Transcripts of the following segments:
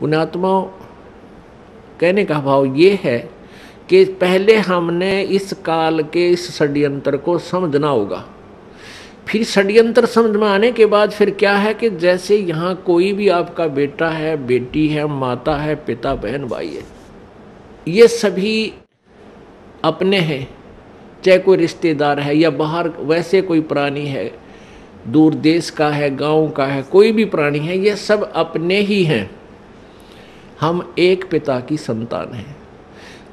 पुण्यात्माओं, कहने का भाव ये है कि पहले हमने इस काल के इस षड्यंत्र को समझना होगा। फिर षड्यंत्र समझ में आने के बाद फिर क्या है कि जैसे यहाँ कोई भी आपका बेटा है, बेटी है, माता है, पिता, बहन, भाई है, ये सभी अपने हैं। चाहे कोई रिश्तेदार है या बाहर वैसे कोई प्राणी है, दूर देश का है, गांव का है, कोई भी प्राणी है, ये सब अपने ही हैं। हम एक पिता की संतान हैं।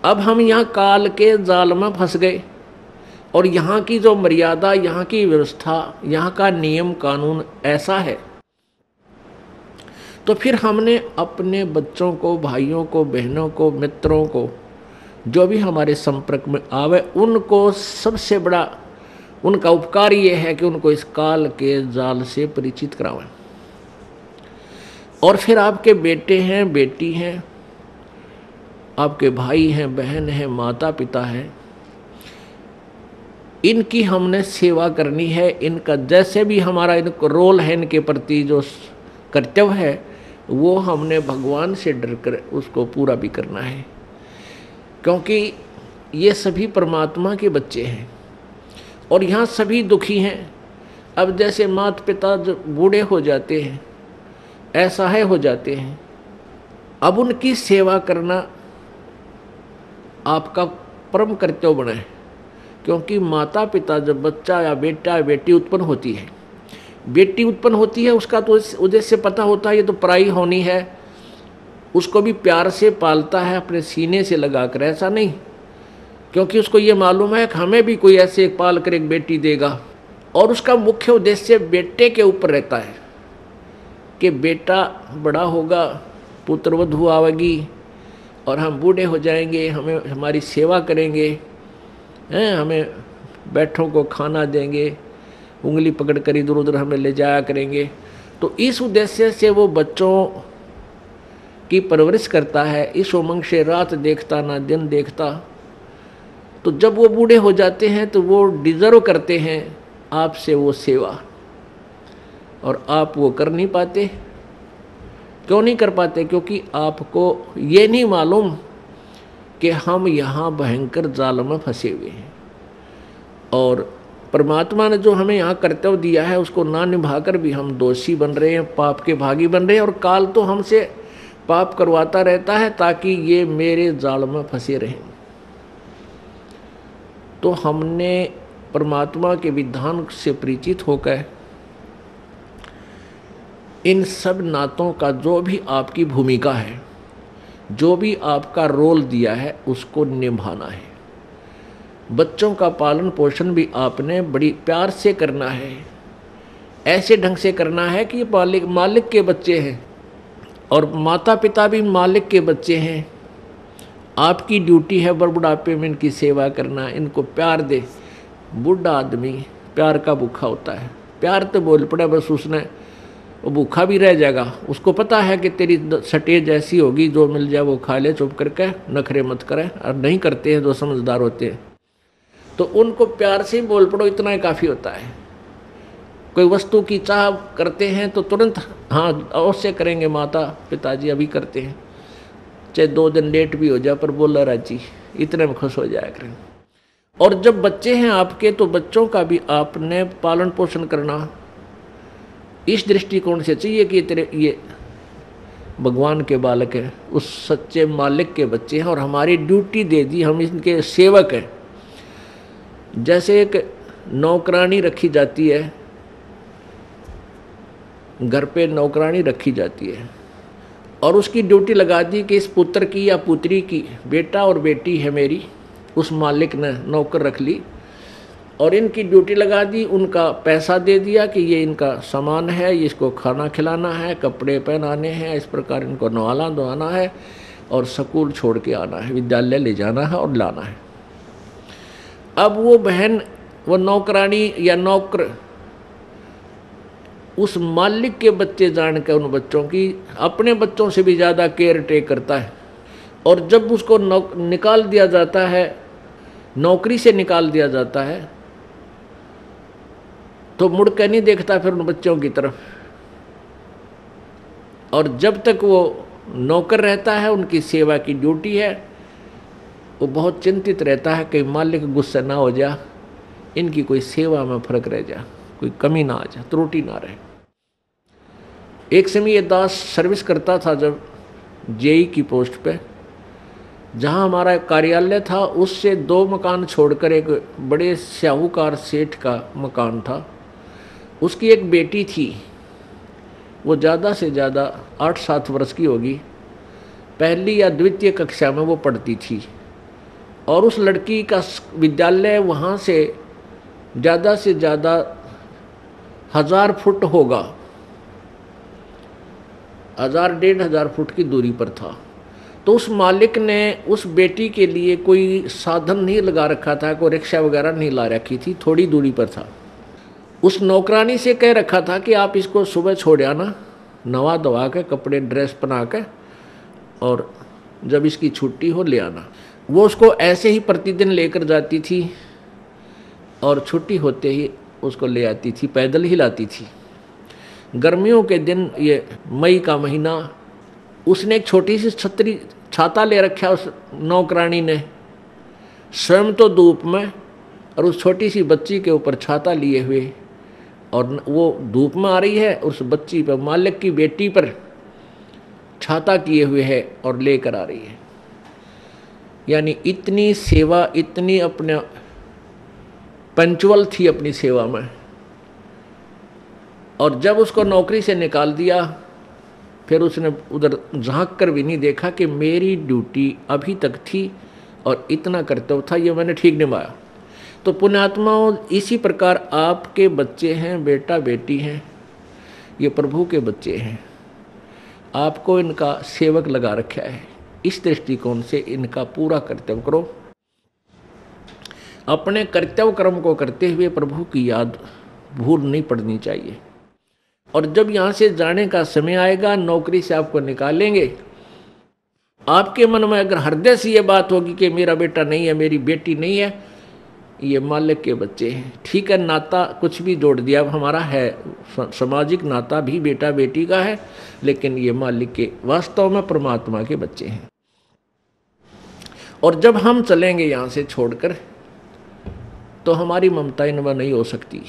अब हम यहाँ काल के जाल में फंस गए और यहाँ की जो मर्यादा, यहाँ की व्यवस्था, यहाँ का नियम कानून ऐसा है, तो फिर हमने अपने बच्चों को, भाइयों को, बहनों को, मित्रों को, जो भी हमारे संपर्क में आवे, उनको सबसे बड़ा उनका उपकार ये है कि उनको इस काल के जाल से परिचित करावें। और फिर आपके बेटे हैं, बेटी हैं, आपके भाई हैं, बहन हैं, माता पिता हैं, इनकी हमने सेवा करनी है। इनका जैसे भी हमारा इनको रोल है, इनके प्रति जो कर्तव्य है, वो हमने भगवान से डर कर उसको पूरा भी करना है, क्योंकि ये सभी परमात्मा के बच्चे हैं और यहाँ सभी दुखी हैं। अब जैसे माता पिता जो बूढ़े हो जाते हैं, असहाय हो जाते हैं, अब उनकी सेवा करना आपका परम कर्तव्य बना है। क्योंकि माता पिता जब बच्चा या बेटा या बेटी उत्पन्न होती है, बेटी उत्पन्न होती है, उसका तो उद्देश्य पता होता है, ये तो पराई होनी है, उसको भी प्यार से पालता है, अपने सीने से लगाकर, ऐसा नहीं, क्योंकि उसको ये मालूम है कि हमें भी कोई ऐसे एक पाल कर एक बेटी देगा। और उसका मुख्य उद्देश्य बेटे के ऊपर रहता है कि बेटा बड़ा होगा, पुत्र वधू आवेगी और हम बूढ़े हो जाएंगे, हमें हमारी सेवा करेंगे, हमें बैठों को खाना देंगे, उंगली पकड़ कर इधर उधर हमें ले जाया करेंगे। तो इस उद्देश्य से वो बच्चों की परवरिश करता है, इस उमंग से रात देखता ना दिन देखता। तो जब वो बूढ़े हो जाते हैं तो वो डिजर्व करते हैं आपसे वो सेवा, और आप वो कर नहीं पाते। क्यों नहीं कर पाते? क्योंकि आपको ये नहीं मालूम कि हम यहाँ भयंकर जाल में फंसे हुए हैं और परमात्मा ने जो हमें यहाँ कर्तव्य दिया है उसको ना निभाकर भी हम दोषी बन रहे हैं, पाप के भागी बन रहे हैं। और काल तो हमसे पाप करवाता रहता है ताकि ये मेरे जाल में फंसे रहें। तो हमने परमात्मा के विधान से परिचित होकर इन सब नातों का जो भी आपकी भूमिका है, जो भी आपका रोल दिया है, उसको निभाना है। बच्चों का पालन पोषण भी आपने बड़ी प्यार से करना है, ऐसे ढंग से करना है कि मालिक के बच्चे हैं और माता पिता भी मालिक के बच्चे हैं। आपकी ड्यूटी है बुढ़ापे में इनकी सेवा करना, इनको प्यार दे। बूढ़ा आदमी प्यार का भूखा होता है, प्यार तो बोल पड़े बस उसने, वो भूखा भी रह जाएगा। उसको पता है कि तेरी स्टेज ऐसी होगी, जो मिल जाए वो खा ले, चुप करके नखरे मत करे। और नहीं करते हैं जो समझदार होते हैं, तो उनको प्यार से ही बोल पड़ो, इतना ही काफ़ी होता है। कोई वस्तु की चाह करते हैं तो तुरंत हाँ अवश्य करेंगे, माता पिताजी अभी करते हैं, चाहे 2 दिन लेट भी हो जाए पर बोला राजी, इतने में खुश हो जाया करें। और जब बच्चे हैं आपके, तो बच्चों का भी आपने पालन पोषण करना इस दृष्टिकोण से चाहिए कि तेरे ये भगवान के बालक हैं, उस सच्चे मालिक के बच्चे हैं और हमारी ड्यूटी दे दी, हम इनके सेवक हैं। जैसे एक नौकरानी रखी जाती है, घर पे नौकरानी रखी जाती है और उसकी ड्यूटी लगा दी कि इस पुत्र की या पुत्री की, बेटा और बेटी है मेरी, उस मालिक ने नौकर रख ली और इनकी ड्यूटी लगा दी, उनका पैसा दे दिया कि ये इनका सामान है, इसको खाना खिलाना है, कपड़े पहनाने हैं, इस प्रकार इनको नहलाना धोना है और स्कूल छोड़ के आना है, विद्यालय ले जाना है और लाना है। अब वो बहन, वो नौकरानी या नौकर उस मालिक के बच्चे जान के उन बच्चों की अपने बच्चों से भी ज़्यादा केयर टेक करता है। और जब उसको निकाल दिया जाता है, नौकरी से निकाल दिया जाता है, तो मुड़ के नहीं देखता फिर उन बच्चों की तरफ। और जब तक वो नौकर रहता है, उनकी सेवा की ड्यूटी है, वो बहुत चिंतित रहता है कि मालिक गुस्सा ना हो जा, इनकी कोई सेवा में फर्क रह जा, कोई कमी ना आ जा, त्रुटि ना रहे। एक समय ये दास सर्विस करता था जब जेई की पोस्ट पे, जहाँ हमारा कार्यालय था उससे 2 मकान छोड़कर एक बड़े साहूकार सेठ का मकान था। उसकी एक बेटी थी, वो ज़्यादा से ज़्यादा 8-7 वर्ष की होगी, पहली या द्वितीय कक्षा में वो पढ़ती थी। और उस लड़की का विद्यालय वहाँ से ज़्यादा 1000 फुट होगा, 1000-1500 फुट की दूरी पर था। तो उस मालिक ने उस बेटी के लिए कोई साधन नहीं लगा रखा था, कोई रिक्शा वगैरह नहीं ला रखी थी, थोड़ी दूरी पर था। उस नौकरानी से कह रखा था कि आप इसको सुबह छोड़ आना, नवा धवा के, कपड़े ड्रेस पहना के, और जब इसकी छुट्टी हो ले आना। वो उसको ऐसे ही प्रतिदिन लेकर जाती थी और छुट्टी होते ही उसको ले आती थी, पैदल ही लाती थी। गर्मियों के दिन, ये मई का महीना, उसने एक छोटी सी छाता ले रखा उस नौकरानी ने, स्वयं तो धूप में, और उस छोटी सी बच्ची के ऊपर छाता लिए हुए, और वो धूप में आ रही है, उस बच्ची पर, मालिक की बेटी पर छाता किए हुए है और लेकर आ रही है। यानी इतनी सेवा, इतनी अपने पंचुअल थी अपनी सेवा में। और जब उसको नौकरी से निकाल दिया, फिर उसने उधर झांक कर भी नहीं देखा कि मेरी ड्यूटी अभी तक थी और इतना कर्तव्य था, ये मैंने ठीक निभाया। तो पुण्यात्माओं, इसी प्रकार आपके बच्चे हैं, बेटा बेटी हैं, ये प्रभु के बच्चे हैं, आपको इनका सेवक लगा रखा है। इस दृष्टिकोण से इनका पूरा कर्तव्य करो। अपने कर्तव्य कर्म को करते हुए प्रभु की याद भूल नहीं पड़नी चाहिए। और जब यहाँ से जाने का समय आएगा, नौकरी से आपको निकालेंगे, आपके मन में अगर हृदय से ये बात होगी कि मेरा बेटा नहीं है, मेरी बेटी नहीं है, ये मालिक के बच्चे हैं, ठीक है, नाता कुछ भी जोड़ दिया हमारा है, सामाजिक नाता भी बेटा बेटी का है, लेकिन ये मालिक के, वास्तव में परमात्मा के बच्चे हैं। और जब हम चलेंगे यहाँ से छोड़कर, तो हमारी ममता इनमें नहीं हो सकती।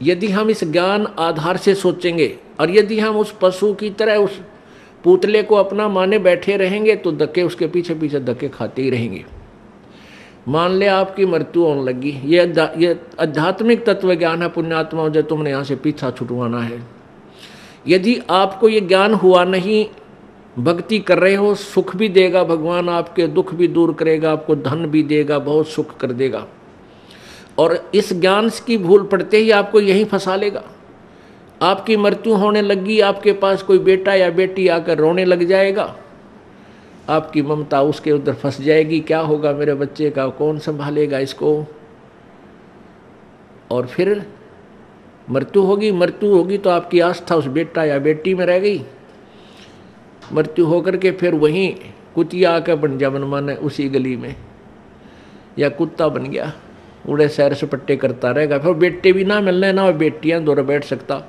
यदि हम इस ज्ञान आधार से सोचेंगे, और यदि हम उस पशु की तरह उस पुतले को अपना माने बैठे रहेंगे, तो धक्के उसके पीछे पीछे धक्के खाते ही रहेंगे। मान ले आपकी मृत्यु होने लगी, ये आध्यात्मिक तत्व ज्ञान है पुण्यात्माओं, जो तुमने यहाँ से पीछा छुटवाना है। यदि आपको ये ज्ञान हुआ नहीं, भक्ति कर रहे हो, सुख भी देगा भगवान, आपके दुख भी दूर करेगा, आपको धन भी देगा, बहुत सुख कर देगा, और इस ज्ञान की भूल पड़ते ही आपको यहीं फंसा लेगा। आपकी मृत्यु होने लगी, आपके पास कोई बेटा या बेटी आकर रोने लग जाएगा, आपकी ममता उसके उधर फंस जाएगी, क्या होगा मेरे बच्चे का, कौन संभालेगा इसको। और फिर मृत्यु होगी तो आपकी आस्था उस बेटा या बेटी में रह गई। मृत्यु होकर के फिर वहीं कुतिया आकर बन जा मनमाने उसी गली में, या कुत्ता बन गया, उड़े सैर सपट्टे करता रहेगा। फिर बेटे भी ना मिलने, ना बेटियां दौड़ बैठ सकता।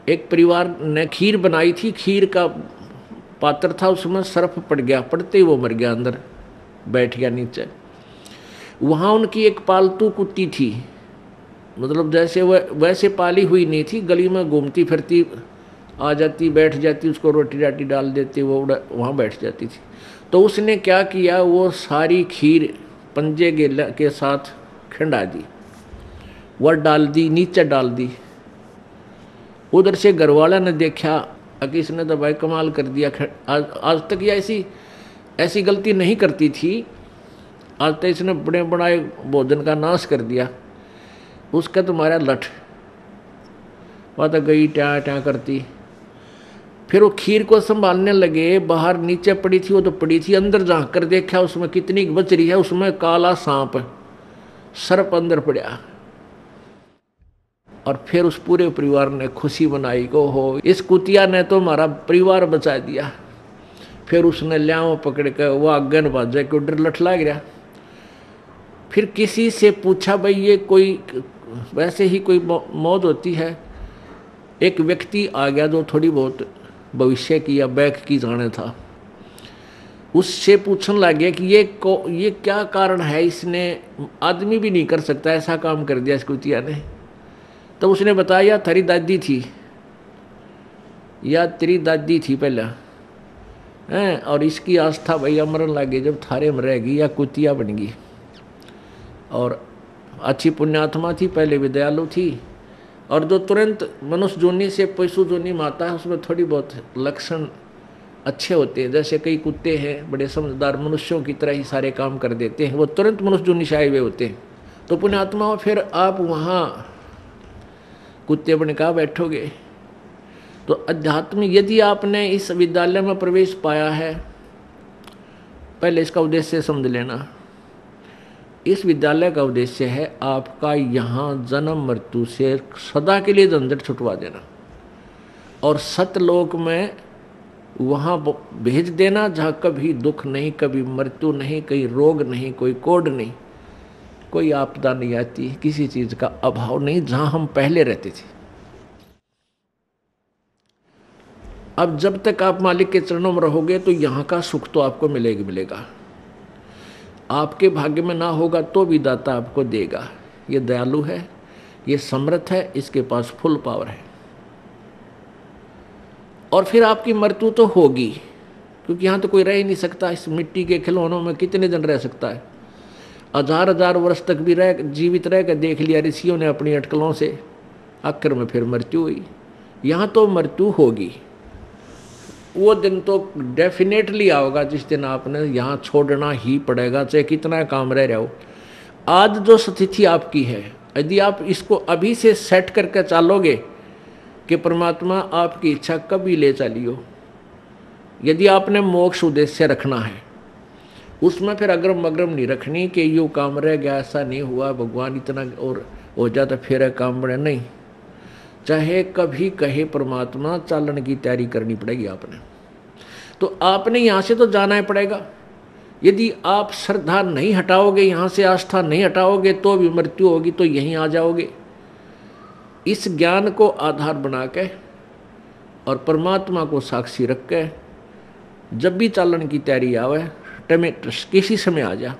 एक परिवार ने खीर बनाई थी, खीर का पात्र था, उसमें सर्फ पड़ गया, पड़ते ही वो मर गया, अंदर बैठ गया नीचे। वहाँ उनकी एक पालतू कुत्ती थी, मतलब जैसे वह वैसे पाली हुई नहीं थी, गली में घूमती फिरती, आ जाती, बैठ जाती, उसको रोटी राटी डाल देती, वो वहाँ बैठ जाती थी। तो उसने क्या किया, वो सारी खीर पंजे के साथ खिंडा दी, वह डाल दी, नीचे डाल दी। उधर से घरवाला ने देखा कि इसने तो भाई कमाल कर दिया, आज तक ये ऐसी गलती नहीं करती थी, आज तक इसने बड़े बड़ाए भोजन का नाश कर दिया। उसका तुम्हारा लठ, वह तो गई ट्या ट्या करती। फिर वो खीर को संभालने लगे, बाहर नीचे पड़ी थी, वो तो पड़ी थी, अंदर झांक कर देखा उसमें कितनी बच रही है, उसमें काला सांप, सर्प अंदर पड़ा। और फिर उस पूरे परिवार ने खुशी मनाई को हो, इस कुतिया ने तो हमारा परिवार बचा दिया। फिर उसने ल्याव पकड़ कर वो आगे न बाजा के उधर लठला गिरा। फिर किसी से पूछा, भाई ये कोई वैसे ही कोई मौत होती है? एक व्यक्ति आ गया जो थोड़ी बहुत भविष्य की या बैक की जाने था। उससे पूछने लग गया कि ये क्या कारण है, इसने आदमी भी नहीं कर सकता ऐसा काम कर दिया इस कुतिया ने। तो उसने बताया तेरी दादी थी या तेरी दादी थी पहले हैं, और इसकी आस्था भैया मरन लगे जब थारे में रहेगी या कुतिया बन गई। और अच्छी पुण्यात्मा थी, पहले भी दयालु थी, और जो तुरंत मनुष्य जोनी से पशु जोनी माता है उसमें थोड़ी बहुत लक्षण अच्छे होते हैं। जैसे कई कुत्ते हैं बड़े समझदार मनुष्यों की तरह ही सारे काम कर देते हैं, वो तुरंत मनुष्य जोनी से आए हुए होते हैं। तो पुण्यात्मा फिर आप वहाँ कुत्ते बन का बैठोगे। तो अध्यात्म यदि आपने इस विद्यालय में प्रवेश पाया है, पहले इसका उद्देश्य समझ लेना। इस विद्यालय का उद्देश्य है आपका यहाँ जन्म मृत्यु से सदा के लिए झंझट छुटवा देना और सतलोक में वहाँ भेज देना जहाँ कभी दुख नहीं, कभी मृत्यु नहीं, कोई रोग नहीं, कोई कोड नहीं, कोई आपदा नहीं आती, किसी चीज़ का अभाव नहीं, जहाँ हम पहले रहते थे। अब जब तक आप मालिक के चरणों में रहोगे तो यहाँ का सुख तो आपको मिलेगा मिलेगा। आपके भाग्य में ना होगा तो भी दाता आपको देगा। ये दयालु है, ये समर्थ है, इसके पास फुल पावर है। और फिर आपकी मृत्यु तो होगी, क्योंकि यहाँ तो कोई रह ही नहीं सकता। इस मिट्टी के खिलौनों में कितने दिन रह सकता है? हजार वर्ष तक भी जीवित रह कर देख लिया ऋषियों ने अपनी अटकलों से, आखिर में फिर मृत्यु हुई। यहाँ तो मृत्यु होगी। वो दिन तो डेफिनेटली आओगा जिस दिन आपने यहाँ छोड़ना ही पड़ेगा, चाहे कितना काम रह रहा हो। आज जो स्थिति आपकी है, यदि आप इसको अभी से सेट करके चलोगे कि परमात्मा आपकी इच्छा कभी ले चलियो, यदि आपने मोक्ष उद्देश्य रखना है, उसमें फिर अग्रम अग्रम नहीं रखनी कि यूँ काम रह गया, ऐसा नहीं हुआ, भगवान इतना और हो जाता फिर काम बढ़े, नहीं। चाहे कभी कहे परमात्मा, चालन की तैयारी करनी पड़ेगी आपने। तो आपने यहाँ से तो जाना ही पड़ेगा। यदि आप श्रद्धा नहीं हटाओगे, यहाँ से आस्था नहीं हटाओगे, तो भी मृत्यु होगी, तो यहीं आ जाओगे। इस ज्ञान को आधार बना के और परमात्मा को साक्षी रख के जब भी चालन की तैयारी आवे, किसी समय आ जा,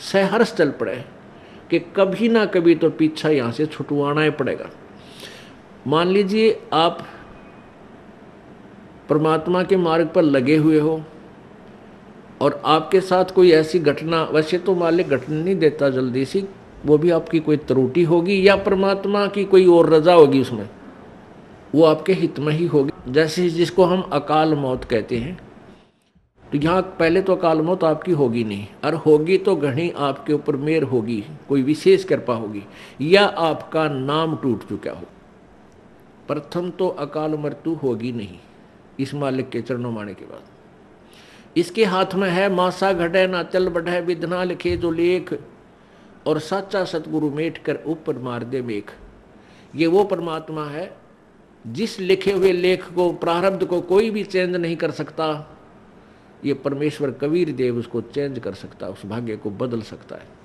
सहर्ष चल पड़े कि कभी ना कभी तो पीछा यहाँ से छुटवाना ही पड़ेगा। मान लीजिए आप परमात्मा के मार्ग पर लगे हुए हो और आपके साथ कोई ऐसी घटना, वैसे तो मालिक घटना नहीं देता जल्दी सी, वो भी आपकी कोई त्रुटि होगी या परमात्मा की कोई और रजा होगी, उसमें वो आपके हित में ही होगी। जैसे जिसको हम अकाल मौत कहते हैं, तो यहाँ पहले तो अकाल मौत आपकी होगी नहीं, और होगी तो घनी आपके ऊपर मेहर होगी, कोई विशेष कृपा होगी, या आपका नाम टूट चुका हो। प्रथम तो अकाल मृत्यु होगी नहीं इस मालिक के चरणों माने के बाद। इसके हाथ में है मासा घटे ना चल बढ़े, विधना लिखे जो लेख, और साचा सतगुरु मेट कर ऊपर मार दे मेघ। ये वो परमात्मा है जिस लिखे हुए लेख को, प्रारब्ध को कोई भी चेंज नहीं कर सकता। ये परमेश्वर कबीर देव उसको चेंज कर सकता, उस भाग्य को बदल सकता है।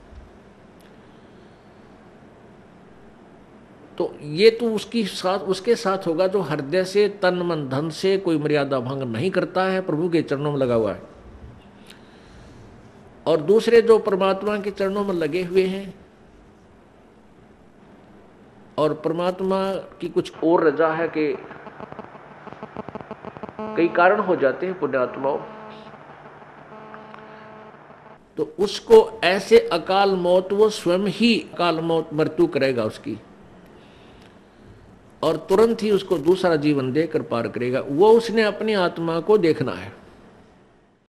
तो ये तो उसके साथ होगा जो हृदय से, तन मन धन से कोई मर्यादा भंग नहीं करता है, प्रभु के चरणों में लगा हुआ है। और दूसरे जो परमात्मा के चरणों में लगे हुए हैं और परमात्मा की कुछ और रजा है कि कई कारण हो जाते हैं पुण्यात्माओं, तो उसको ऐसे अकाल मौत, वो स्वयं ही अकाल मौत मृत्यु करेगा उसकी, और तुरंत ही उसको दूसरा जीवन देकर पार करेगा। वो उसने अपनी आत्मा को देखना है।